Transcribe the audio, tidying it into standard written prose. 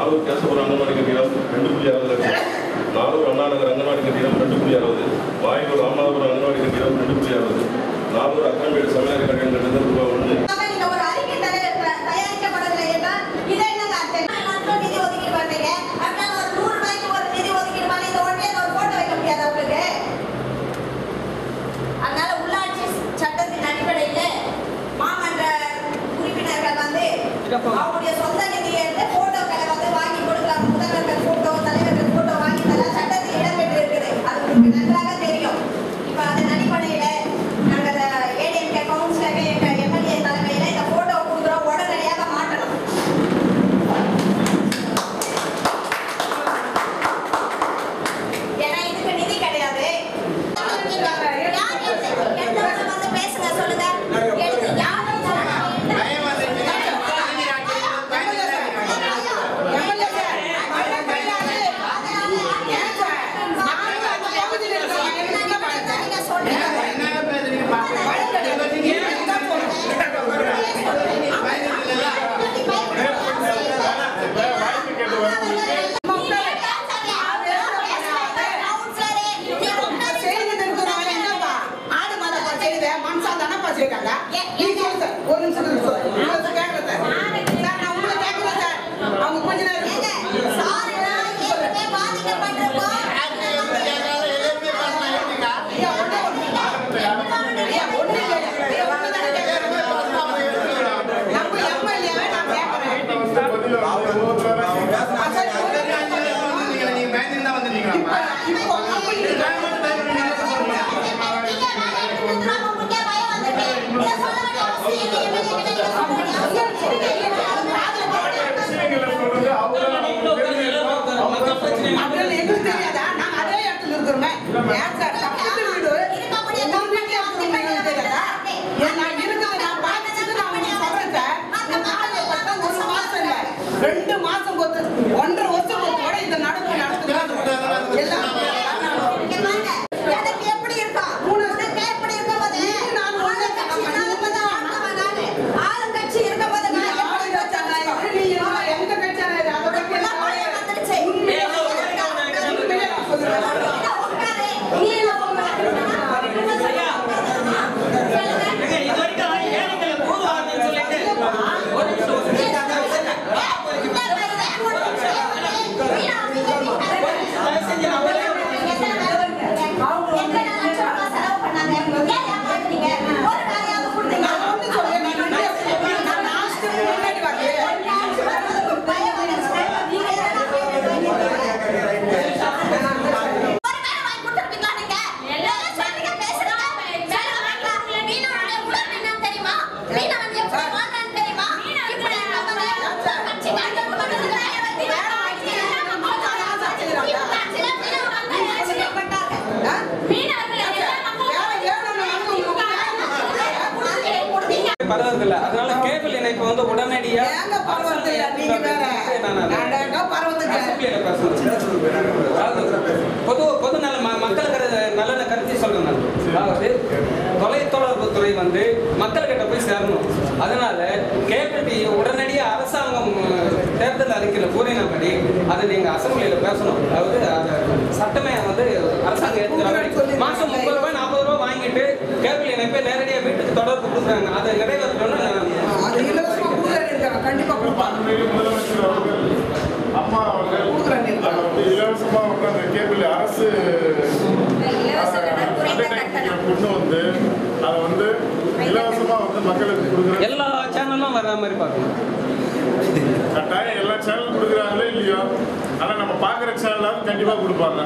நானூறு கேசபுரம் அங்கன்வாடி கட்டிடம் 2.60 லட்சம், நானூறு அண்ணாநகர் அங்கன்வாடி கட்டிடம் 2.60, வாய்யூர் ராமநாதபுரம் அங்கன்வாடி கட்டிடம் 2.60, நானூறு அக்கம்பேடு சமையல் கட்டிடம் கட்டிடம் ரூபாய் 1. அதனால உள்ளாட்சி சட்டத்தின் அடிப்படையில் மாமன்ற உறுப்பினர்கள் வந்து அவங்களுடைய சொந்த நிதியை போட்டோக்களை வந்து வாங்கி கொடுக்கலாம். முதல்வர்கள் போட்டோ, தலைவர்கள் போட்டோ வாங்கி தரலாம். சட்டத்தில் இடம்பெற்று இருக்குது. அது உங்களுக்கு நன்றாக தெரியும். இப்ப அதன் அடிப்படையில நாங்கள் ஏடிஎம்கே கவுன்சிலர் எம்எல்ஏ தலைமையில இந்த போட்டோ கொடுக்குறோம். உடனடியாக மாற்றணும். ஏன்னா இதுக்கு நிதி கிடையாது. பரவதில்லை. அதனால கேபிள் இணைப்பு வந்து உடனடியா பொதுநல மக்களுக்கு நல்ல கருத்தை சொல்றேன். அதாவது தொலைத்தொடர்பு துறை வந்து மக்கள்கிட்ட போய் சேரணும். அதனால கேபிள் டிவி உடனடியா அரசாங்கம் தேர்தல் அறிக்கையில் கூறினபடி அதை நீங்க அசம்பிளியில பேசணும். அதாவது சட்டமே வந்து அரசாங்கம் எடுத்துக்கிறாங்க. மாசம் 30 ரூபாய் 40 ரூபாய் வாங்கிட்டு கேபிள் இணைப்பை நேரடியாக வீட்டுக்கு தொடர்பு கொடுக்குறாங்க. அதை நிறைவேற்றணும்னு கண்டிப்பா அம்மா இலவசமா அந்த கேபிள் அரசு கொண்டு வந்து அதை வந்து இலவசமா வந்து மக்களுக்கு கொடுக்குற எல்லா சேனலும் வர்ற மாதிரி பார்க்கணும். கட்டாயம் எல்லா சேனலும் கொடுக்குறாங்களோ இல்லையோ, ஆனா நம்ம பாக்குற சேனலாவது கண்டிப்பா கொடுப்பாங்க.